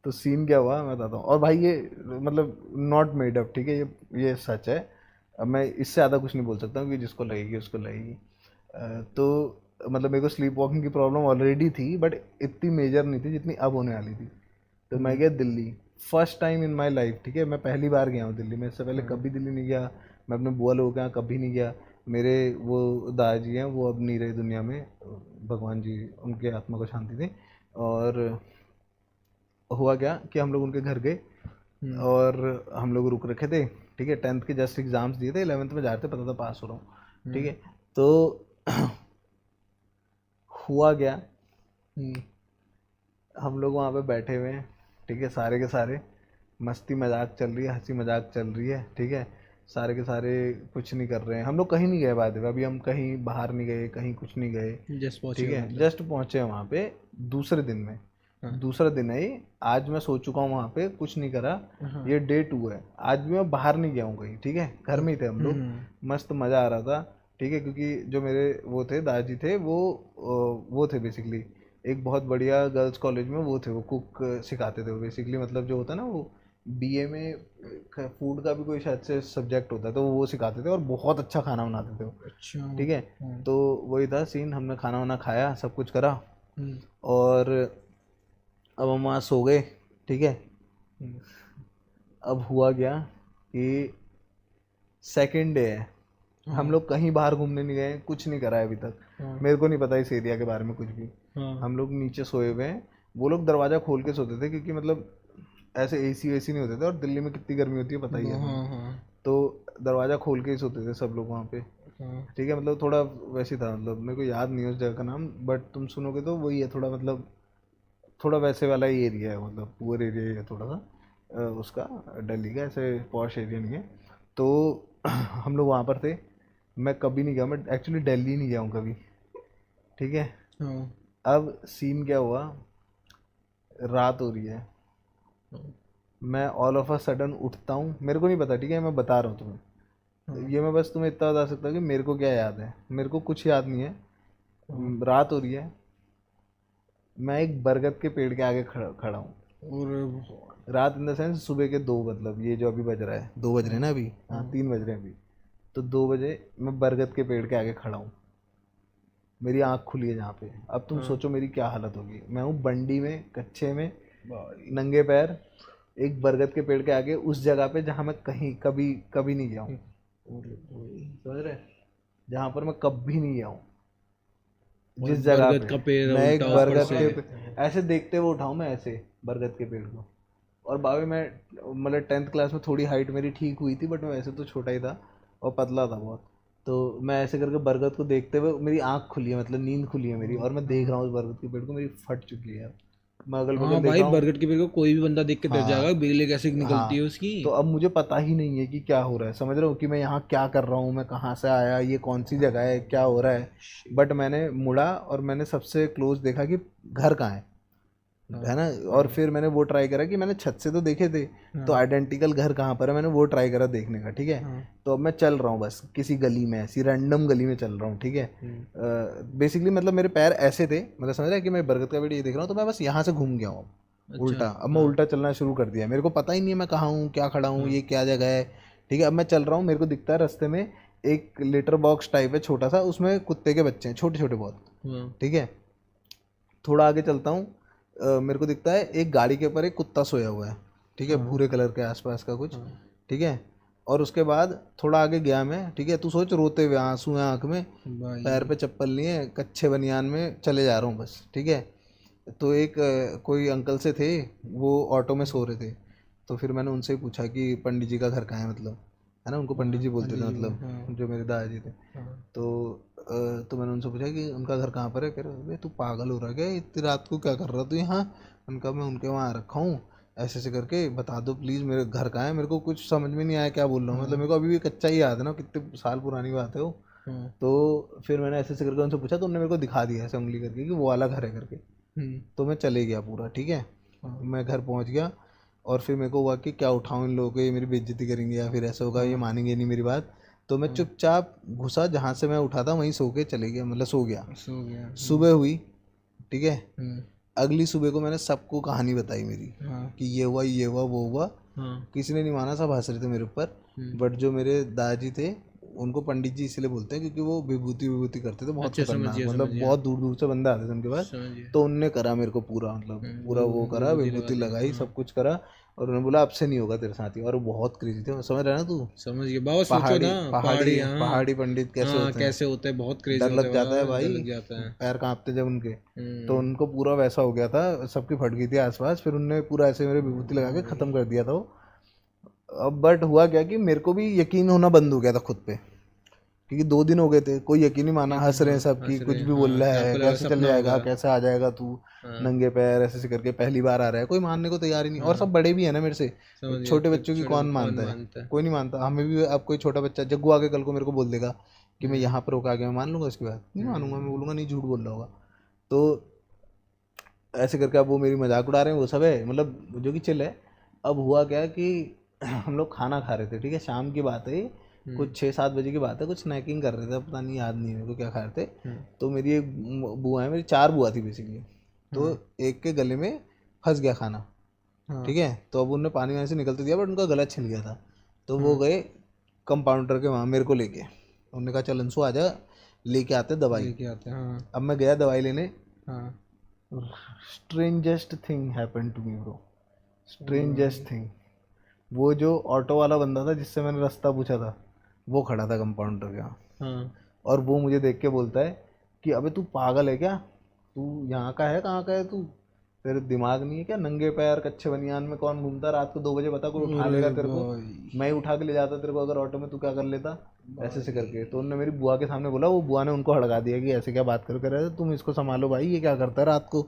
तो सीन क्या हुआ मैं बताता हूँ, और भाई ये मतलब नॉट मेड अप, ठीक है, ये सच है। अब मैं इससे ज़्यादा कुछ नहीं बोल सकता हूँ कि जिसको लगेगी उसको लगेगी। तो मतलब मेरे को स्लीप वॉकिंग की प्रॉब्लम ऑलरेडी थी, बट इतनी मेजर नहीं थी जितनी अब होने वाली थी। तो मैं गया Delhi, first time in my life, ठीक है। मैं पहली बार गया हूँ दिल्ली में, इससे पहले कभी दिल्ली नहीं गया। मैं अपने बुआ लोगों के यहाँ कभी नहीं गया। मेरे वो दादाजी हैं, वो अब नहीं रहे दुनिया में, भगवान जी उनके आत्मा को शांति दें। और हुआ क्या कि हम लोग उनके घर गए, और हम लोग रुक रखे थे, ठीक है। 10th के जस्ट एग्जाम्स दिए थे, 11th में जा रहे थे, पता था पास हो रहा हूँ, ठीक है। तो हुआ क्या, हम लोग वहाँ पे बैठे हुए हैं, ठीक है, सारे के सारे, मस्ती मजाक चल रही है, हंसी मजाक चल रही है, ठीक है। सारे के सारे कुछ नहीं कर रहे हैं, हम लोग कहीं नहीं गए बाद में, अभी हम कहीं बाहर नहीं गए, कहीं कुछ नहीं गए, ठीक है। जस्ट पहुँचे हैं वहाँ पे दूसरे दिन में, दूसरा दिन है ये। आज मैं सो चुका हूँ वहाँ पे, कुछ नहीं करा, ये डे 2 है। आज भी मैं बाहर नहीं गया हूँ कहीं, ठीक है, घर में ही थे हम लोग, मस्त मज़ा आ रहा था, ठीक है। क्योंकि जो मेरे वो थे दादाजी थे, वो थे बेसिकली एक बहुत बढ़िया गर्ल्स कॉलेज में, वो थे, वो कुक सिखाते थे वो बेसिकली, मतलब जो होता है ना वो बीए में फूड का भी कोई शायद से सब्जेक्ट होता है, तो वो सिखाते थे और बहुत अच्छा खाना बनाते थे वो, अच्छा, ठीक है। तो वही था सीन, हमने खाना वाना खाया, सब कुछ करा, और अब हम वहाँ सो गए, ठीक है। अब हुआ क्या कि सेकेंड डे है, हम लोग कहीं बाहर घूमने नहीं गए, कुछ नहीं करा है अभी तक। मेरे को नहीं पता इस एरिया के बारे में कुछ भी। हम लोग नीचे सोए हुए हैं, वो लोग दरवाज़ा खोल के सोते थे, क्योंकि मतलब ऐसे एसी वेसी नहीं होते थे, और दिल्ली में कितनी गर्मी होती है पता ही है। तो दरवाज़ा खोल के ही सोते थे सब लोग वहाँ पे, ठीक है। मतलब थोड़ा वैसे था, मतलब मेरे को याद नहीं है उस जगह का नाम, बट तुम सुनोगे तो वही है, थोड़ा मतलब थोड़ा वैसे वाला ही एरिया है, मतलब पुअर एरिया ही है थोड़ा सा उसका, दिल्ली का ऐसे पॉश एरिया नहीं है। तो हम लोग वहाँ पर थे, मैं कभी नहीं गया, मैं एक्चुअली दिल्ली नहीं गया हूँ कभी, ठीक है। अब सीन क्या हुआ, रात हो रही है, मैं ऑल ऑफ अ सडन उठता हूँ, मेरे को नहीं पता, ठीक है, मैं बता रहा हूँ तुम्हें। ये मैं बस तुम्हें इतना बता सकता हूँ कि मेरे को क्या याद है, मेरे को कुछ याद नहीं है। रात हो रही है, मैं एक बरगद के पेड़ के आगे खड़ा हूँ, रात इन द सेंस सुबह के 2, मतलब ये जो अभी बज रहा है 2 बज रहे हैं ना अभी, हाँ 3 बज रहे हैं अभी, तो 2 बजे मैं बरगद के पेड़ के आगे खड़ा हूँ, मेरी आँख खुली है जहाँ पे। अब तुम सोचो मेरी क्या हालत होगी। मैं हूँ बंडी में, कच्चे में, नंगे पैर, एक बरगद के पेड़ के आगे, उस जगह पे जहाँ मैं कहीं कभी कभी नहीं गया हूँ, समझ रहे, जहाँ पर मैं कभी नहीं गया हूँ, जिस जगह बरगद का पे पेड़ मैं एक उल्टा ऊपर बरगद से। के ऐसे देखते हुए उठाऊँ मैं ऐसे बरगद के पेड़ को। और बाबे मैं मतलब 10th क्लास में थोड़ी हाइट मेरी ठीक हुई थी, बट मैं वैसे तो छोटा ही था और पतला था बहुत। तो मैं ऐसे करके बरगद को देखते हुए, मेरी आँख खुली है, मतलब नींद खुली है मेरी, और मैं देख रहा हूँ उस बरगद के पेड़ को, मेरी फट चुकी है। मैं अगल हाँ बगल देख भाई, रहा हूँ। बरगद के पेड़ को कोई भी बंदा देख के डर जाएगा, बिजली कैसे निकलती है हाँ, उसकी। तो अब मुझे पता ही नहीं है कि क्या हो रहा है, समझ रहे हो, कि मैं यहाँ क्या कर रहा हूँ, मैं कहाँ से आया, ये कौन सी जगह है, क्या हो रहा है। बट मैंने मुड़ा और मैंने सबसे क्लोज देखा कि घर कहाँ है ना। और फिर मैंने वो ट्राई करा कि मैंने छत से तो देखे थे, तो आइडेंटिकल घर कहाँ पर है, मैंने वो ट्राई करा देखने का, ठीक है। तो अब मैं चल रहा हूँ बस किसी गली में, ऐसी रैंडम गली में चल रहा हूँ, ठीक है। बेसिकली मतलब मेरे पैर ऐसे थे, मतलब समझ रहा है कि मैं बरगद का पेड़ ये देख रहा हूँ, तो मैं बस यहाँ से घूम गया हूँ उल्टा। अब मैं उल्टा चलना शुरू कर दिया, मेरे को पता ही नहीं है मैं कहाँ हूँ, क्या खड़ा हूँ, ये क्या जगह है, ठीक है। अब मैं चल रहा हूँ, मेरे को दिखता है रास्ते में एक लिटर बॉक्स टाइप है छोटा सा, उसमें कुत्ते के बच्चे हैं, छोटे छोटे बहुत, ठीक है। थोड़ा आगे चलता हूँ, मेरे को दिखता है एक गाड़ी के ऊपर एक कुत्ता सोया हुआ है, ठीक है, भूरे कलर के आसपास का कुछ, ठीक है। और उसके बाद थोड़ा आगे गया मैं, ठीक है, तू सोच, रोते हुए, आंसू हैं आँख में, पैर पे चप्पल नहीं है, कच्चे बनियान में चले जा रहा हूँ बस, ठीक है। तो एक कोई अंकल से थे, वो ऑटो में सो रहे थे। तो फिर मैंने उनसे ही पूछा कि पंडित जी का घर कहाँ है, मतलब, है ना, उनको पंडित जी बोलते थे, मतलब जो मेरे दादाजी थे। तो मैंने उनसे पूछा कि उनका घर कहाँ पर है। कह रहे अरे तू पागल हो रहा है क्या, इतनी रात को क्या कर रहा तू यहाँ। उनका मैं उनके वहाँ रखा हूँ, ऐसे ऐसे करके बता दो प्लीज़ मेरे घर कहाँ है। मेरे को कुछ समझ में नहीं आया क्या बोल रहा हूँ, मतलब मेरे को अभी भी कच्चा ही याद है ना, कितने साल पुरानी बात है वो। तो फिर मैंने ऐसे ऐसे करके उनसे पूछा, तो उन्होंने मेरे को दिखा दिया ऐसे उंगली करके कि वो वाला घर है करके। तो मैं चले गया पूरा, ठीक है। मैं घर पहुंच गया और फिर मेरे को हुआ कि क्या उठाऊं इन लोगों को, ये मेरी बेइज्जती करेंगे या फिर ऐसा होगा, ये मानेंगे नहीं मेरी बात। तो मैं चुपचाप घुसा, जहाँ से मैं उठा था वहीं सो के चले गया, मतलब सो गया। सुबह हुई, ठीक है। अगली सुबह को मैंने सबको कहानी बताई मेरी, कि ये हुआ, ये हुआ, वो हुआ। किसी ने नहीं माना, सब हंस रहे थे मेरे ऊपर। बट जो मेरे दादाजी थे, उनको पंडित जी इसलिए बोलते हैं क्योंकि वो विभूति विभूति करते थे, बहुत खतरनाक, मतलब बहुत दूर दूर से बंदे आते थे उनके पास। तो उनने करा मेरे को पूरा, मतलब पूरा वो करा, विभूति लगाई, सब कुछ करा। और उन्होंने बोला अब से नहीं होगा तेरे साथ ही। और वो बहुत क्रेजी थे, समझ रहा है ना तू, समझ गया बाबा, सोचो ना, पहाड़ी पहाड़ी पंडित कैसे होते हैं, कैसे होते हैं, बहुत क्रेजी डर लग जाता है भाई, लग जाता है। पैर कांपते जब उनके। तो उनको पूरा वैसा हो गया था, सबकी फट गई थी आसपास। फिर उनने पूरा ऐसे मेरे विभूति लगा के खत्म कर दिया था वो। अब बट हुआ क्या कि मेरे को भी यकीन होना बंद हो गया था खुद पे, क्योंकि 2 दिन हो गए थे, कोई यकीन नहीं माना, हंस रहे हैं सब कि कुछ भी बोल रहा है, कैसे चल जाएगा, कैसे आ जाएगा तू नंगे पैर ऐसे ऐसे करके, पहली बार आ रहा है, कोई मानने को तैयार ही नहीं। और सब बड़े भी है ना मेरे से, छोटे बच्चों की कौन मानता है, कोई नहीं मानता। हमें भी अब कोई छोटा बच्चा जग्गू आके कल को मेरे को बोल देगा कि मैं यहाँ पर होकर आ गया, मैं मान लूंगा, उसके बाद नहीं मानूंगा, मैं बोलूँगा नहीं, झूठ बोल रहा होगा। तो ऐसे करके अब वो मेरी मजाक उड़ा रहे हैं, वो सब है, मतलब जो कि चिल है। अब हुआ क्या कि हम लोग खाना खा रहे थे, ठीक है, शाम की बात है, कुछ 6-7 बजे की बात है, कुछ स्नैकिंग कर रहे थे, पता नहीं, याद नहीं मेरे को क्या खा रहे थे। तो मेरी एक बुआ है, मेरी 4 बुआ थी बेसिकली। तो एक के गले में फंस गया खाना, ठीक है। तो अब उन्होंने पानी वानी से निकलते दिया, बट उनका गला छिल गया था। तो वो गए कंपाउंडर के वहाँ मेरे को लेके, उन्होंने कहा चल अंशु आ जा, लेके आते दवाई। अब मैं गया दवाई लेने, strangest thing happened to me bro, strangest thing. वो जो ऑटो वाला बंदा था जिससे मैंने रास्ता पूछा था, वो खड़ा था कंपाउंडर के यहाँ। और वो मुझे देख के बोलता है कि अबे तू पागल है क्या, तू यहाँ का है, कहाँ का है तू, तेरे दिमाग नहीं है क्या, नंगे पैर कच्चे बनियान में कौन घूमता रात को 2 बजे, बता कोई उठा लेगा तेरे को, मैं ही उठा के ले जाता तेरे को अगर ऑटो में, तू क्या कर लेता, ऐसे ऐसे करके। तो उन्होंने मेरी बुआ के सामने बोला, वो बुआ ने उनको हड़का दिया कि ऐसे क्या बात करो, कह रहे थे तुम इसको संभालो भाई, ये क्या करता है रात को,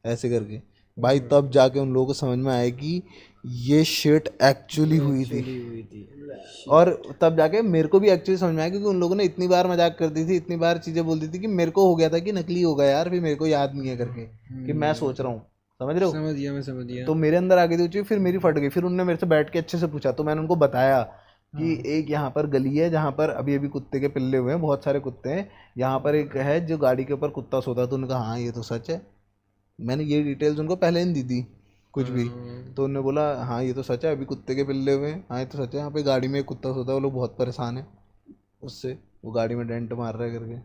ऐसे करके। भाई तब जाके उन लोगों को समझ में आया कि ये शिट एक्चुअली हुई थी। और तब जाके मेरे को भी एक्चुअली समझ में आया, क्योंकि उन लोगों ने इतनी बार मजाक कर दी थी, इतनी बार चीज़ें बोल दी थी कि मेरे को हो गया था कि नकली होगा यार, फिर मेरे को याद नहीं है करके, कि मैं सोच रहा हूँ, समझ रहे हो। समझ गया, मैं समझ गया। तो मेरे अंदर आ गई थी वो चीज़, फिर मेरी फट गई। फिर उन्होंने मेरे से बैठ के अच्छे से पूछा, तो मैंने उनको बताया कि एक यहाँ पर गली है जहाँ पर अभी अभी कुत्ते के पिल्ले हुए हैं, बहुत सारे कुत्ते हैं, यहाँ पर एक है जो गाड़ी के ऊपर कुत्ता सोता। तो उन्होंने कहा हाँ ये तो सच है। मैंने ये डिटेल्स उनको पहले नहीं दी थी कुछ भी। तो उन्होंने बोला हाँ ये तो सच है, अभी कुत्ते के पिल्ले हुए हैं, हाँ ये तो सच है, यहाँ पे गाड़ी में एक कुत्ता सोता है, वो लोग बहुत परेशान है। उससे, वो गाड़ी में डेंट मार रहा है करके,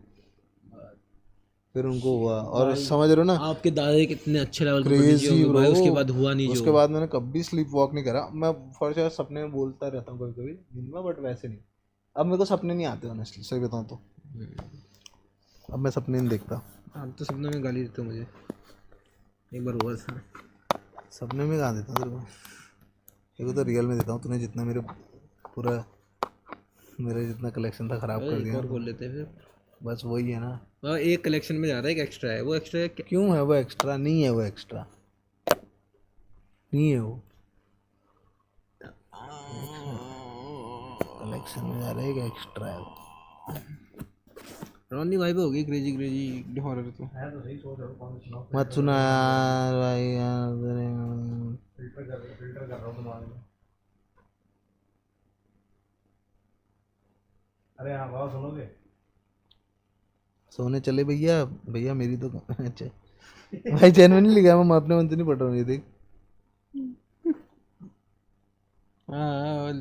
फिर उनको हुआ। और समझ रहे हो ना, आपके दादा कितने अच्छे लेवल के prodigy क्रेजी होंगे ब्रो। भाई, उसके बाद हुआ नहीं उसके जो। बाद मैंने कभी स्लीप वॉक नहीं करा। मैं फर्स्ट यार सपने में बोलता रहता हूँ कभी कभी दिन में, बट वैसे नहीं। अब मेरे को सपने नहीं आते ऑनेस्टली, सही बताऊँ तो। अब मैं सपने नहीं देखता। आप तो सपनों में गाली देते हो मुझे, एक बार हुआ था। सपने में कहाँ देता हूँ तेरे को, तेरे को तो रियल में देता हूँ। तूने जितना पूरा मेरा जितना कलेक्शन था खराब कर एक दिया। और बोल लेते हैं फिर। बस वही है ना। और एक कलेक्शन में जा रहा है, एक एक्स्ट्रा है, वो एक्स्ट्रा है क्या? क्यों है वो एक्स्ट्रा? नहीं है वो एक्स्ट्रा, नहीं है वो कलेक्शन में जा रहा है, एक एक्स्ट्रा है वो। रोनी भाई पे हो गई क्रेजी क्रेजी हॉरर तो। है तो सही, सोच रहा हूँ कौन सा सुनाऊं। मत सुना यार भाई यार। फिल्टर कर रहा हूँ दिमाग में। अरे हाँ बाबा सुनोगे? सोने चले भैया, भैया मेरी तो अच्छा भाई जेन्युइनली लिखा, मैं अपने मन से नहीं पढ़ रहा हूँ ये देख। हाँ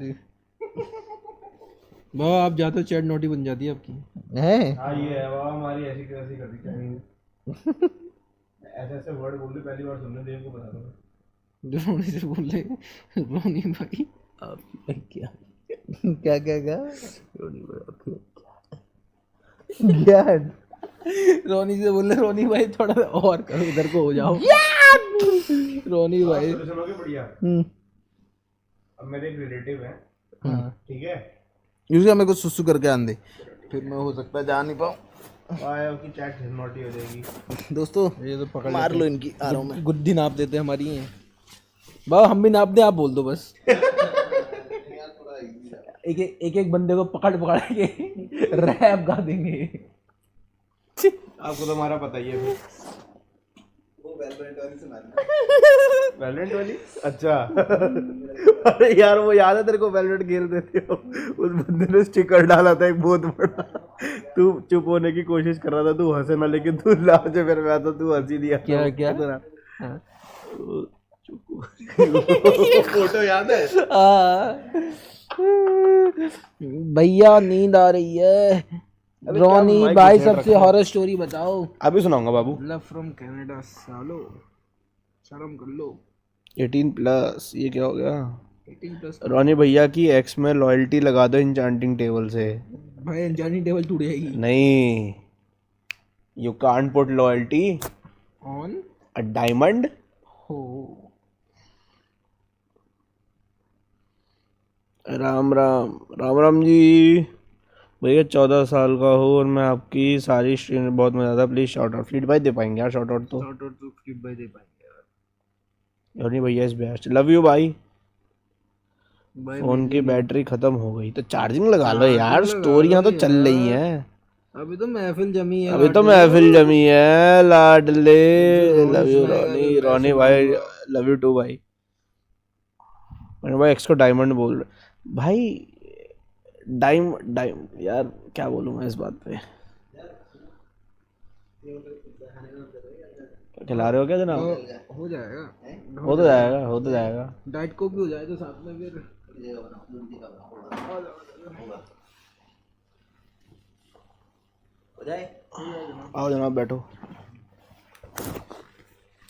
बाबा आप जाते हो चैट नोटी बन जाती है आपकी। है हाँ ये है बाबा, हमारी ऐसी कैसी कर दी क्या? ऐसे ऐसे वर्ड बोल रहे, पहली बार सुनने, देव को बता दो। रोनी से बोल रहे रोनी भाई आप क्या क्या क्या क्या ज्ञान रोनी से बोल रहे रोनी भाई थोड़ा और करो, इधर को हो जाओ। रोनी भाई तो सुनोगे बढ़िया। अब मेरे एक रिलेटिव है, ठीक है, यूजली मेरे को सुसु करके आन दे, फिर मैं हो सकता है जा नहीं पाऊँ। आया उसकी चैट नोटी हो जाएगी। दोस्तों ये तो पकड़ मार लो इनकी, आ रहा हूँ मैं। गुद्दी नाप देते हैं हमारी है बाबा, हम भी नाप दे, आप बोल दो बस। एक बंदे को पकड़ पकड़ के रैप गा देंगे। आपको तो हमारा पता ही है फिर। वैलोरेंट वाली? अच्छा। अरे यार वो याद है तेरे को, वैलोरेंट खेल देते हो, उस बंदे ने स्टिकर डाला था एक बहुत बड़ा, तू चुप होने की कोशिश कर रहा था, तू हंसे ना, लेकिन तू लास्ट में फिर मैं तो तू हंसी दिया। क्या क्या? हाँ। फोटो याद है? भैया नींद आ रही है। रोनी भाई सबसे हॉरर स्टोरी बताओ। अभी सुनाऊंगा बाबू। लव फ्रॉम कनाडा, सालो शर्म कर लो। 18+, ये क्या हो गया? 18+ रोनी भैया की एक्स में लॉयल्टी लगा दो इंचांटिंग टेबल से। भाई एंजानी टेबल टूट जाएगी। नहीं, you can't put loyalty on a diamond. हो राम राम राम राम जी भैया, 14 साल का हूँ और मैं आपकी सारी स्ट्रीम में बहुत मजा आता। Please short out. फ्लीट भाई दे पाएंगे यार शॉर्ट आउट तो? शॉर्ट आउट तो फ्लिप भाई दे पाएंगे यार। रोनी भैया इज बेस्ट, लव यू भाई। भाई फोन की बैटरी खत्म हो गई तो चार्जिंग लगा लो यार, स्टोरियां तो चल रही हैं। अभी तो महफिल जमी है। अभी तो महफिल जमी है लाडले। लव यू रोनी, रोनी भाई लव यू टू भाई। मैंने भाई एक्स को डायमंड बोल रहे भाई, डाइम यार क्या बोलूँ मैं इस बात पे। खिला रहे हो क्या जनाब? हो जाएगा, हो तो जाएगा, हो तो जाएगा। डाइट कोक भी हो जाए तो साथ में फिर। आओ जनाब बैठो,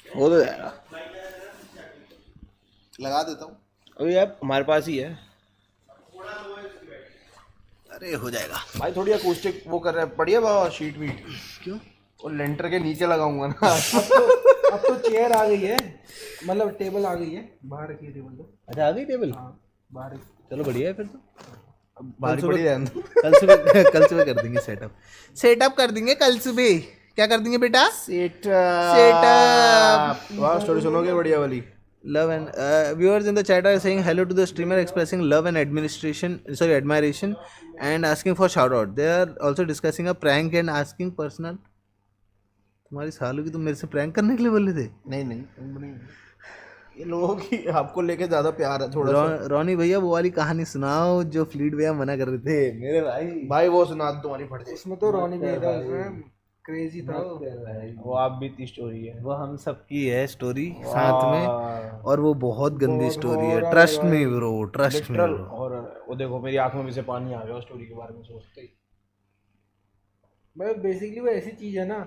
हो तो जाएगा। लगा देता हूँ अभी यार हमारे पास ही है। अरे हो जाएगा भाई थोड़ी अकूस्टिक वो कर रहे हैं, बढ़िया बाबा शीट वीट। क्यों? और लेंटर के नीचे लगाऊंगा ना। अब तो चेयर आ गई है, मतलब टेबल आ गई है, बाहर रखी है टेबल तो। अच्छा आ गई टेबल? हाँ बाहर। चलो बढ़िया है फिर तो। अब बाहर पड़ी रहने दो। कल सुबह कर देंगे सेटअप कर देंगे कल सुबह। क्या कर देंगे बेटा? सेटअप। वाह स्टोरी सुनोगे बढ़िया वाली। Love and viewers in the chat are saying hello to the streamer, expressing love and admiration and asking for shout out. They are also discussing a prank and asking personal. तुम्हारी सालों की तुम मेरे से prank करने के लिए बोले थे? नहीं ये लोगों की आपको लेके ज्यादा प्यार है थोड़ा सा। रोनी भैया वो वाली कहानी सुनाओ जो फ्लीट भैया मना कर रहे थे मेरे भाई वो सुना दो तुम्हारी फट जाए। उसमें तो रोनी भी था, उसमें क्रेजी था वो आप बीती स्टोरी है, वो हम सबकी है स्टोरी साथ में, और वो बहुत गंदी स्टोरी है। Trust me bro, trust me literal. Bro. और वो देखो मेरी आंखों में से पानी आ गया स्टोरी के बारे में सोचते ही। मतलब बेसिकली वो ऐसी चीज है ना,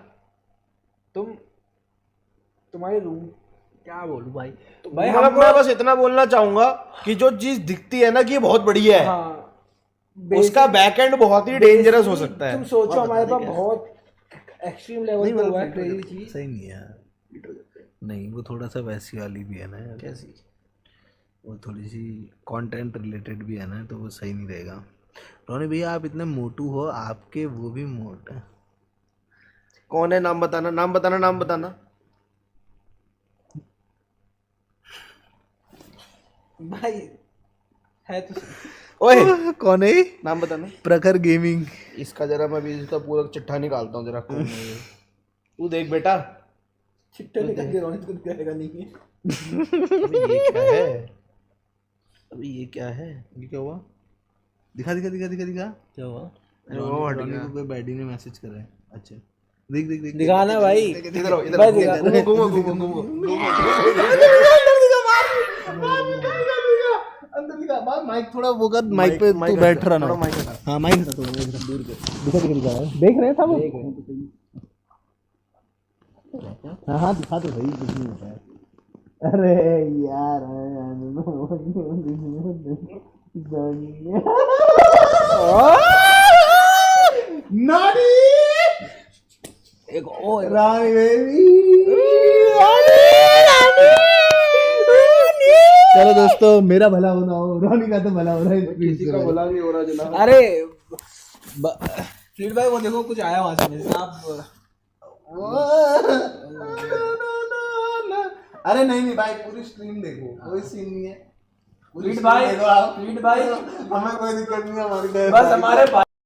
तुम्हारे रूम, क्या बोलूं भाई, तो भाई मैं बस इतना बोलना चाहूंगा कि जो चीज दिखती है ना कि ये बहुत बढ़िया है, हाँ, उसका बैक एंड बहुत ही डेंजरस हो सकता है। तुम सोचो हमारे पास बहुत एक्सट्रीम लेवल पे हुआ है क्रेजी चीज। सही नहीं है यार, नहीं वो थोड़ा सा वैसी वाली भी है ना यार, कैसी? वो थोड़ी सी कंटेंट रिलेटेड भी है ना, तो वो सही नहीं रहेगा। रोनी भैया आप इतने मोटू हो, आपके वो भी मोट है। कौन है? नाम बताना, नाम बताना, नाम बताना। भाई है तो ओए कौन है? नाम बताना। प्रखर गेमिंग। इसका जरा मैं भी इसका पूरा चिट्ठा निकालता हूँ जरा। कौन है ये? तू देख बेटा, चिट्टे निकल के रोहित कुछ करेगा नहीं है। अबे ये क्या है? अबे ये क्या है? ये क्या हुआ? दिखा दिखा दिखा दिखा दिखा। क्या हुआ? अरे वो हट रोनी गया। को कोई बैडी ने मैसेज करा है। अच्छा देख देख देख दिखाना भाई, इधर आओ, इधर भाई आओ, दिखा। घूमो घूमो घूमो घूमो। अंदर दिखा बाहर। माइक थोड़ा वो कर, माइक पे तू बैठ रहा ना। माइक हटा। हाँ माइक हटा थोड़ा, माइक हटा दूर कर। दिखा दिखा दिखा देख रहे हैं सब। हाँ हाँ दिखा तो सही, कुछ नहीं होता है। अरे यार नानी एक और रानी बेबी। चलो दोस्तों, मेरा भला होना हो, रोनी का तो भला हो रहा है। किसी का भला नहीं हो रहा जनाब। अरे फ्लीट भाई वो देखो कुछ आया वहां से मैसेज। आप अरे नहीं नहीं भाई, पूरी स्ट्रीम देखो, कोई सीन नहीं है। फ्लीट भाई, फ्लीट भाई हमें कोई दिक्कत नहीं है, हमारी बस हमारे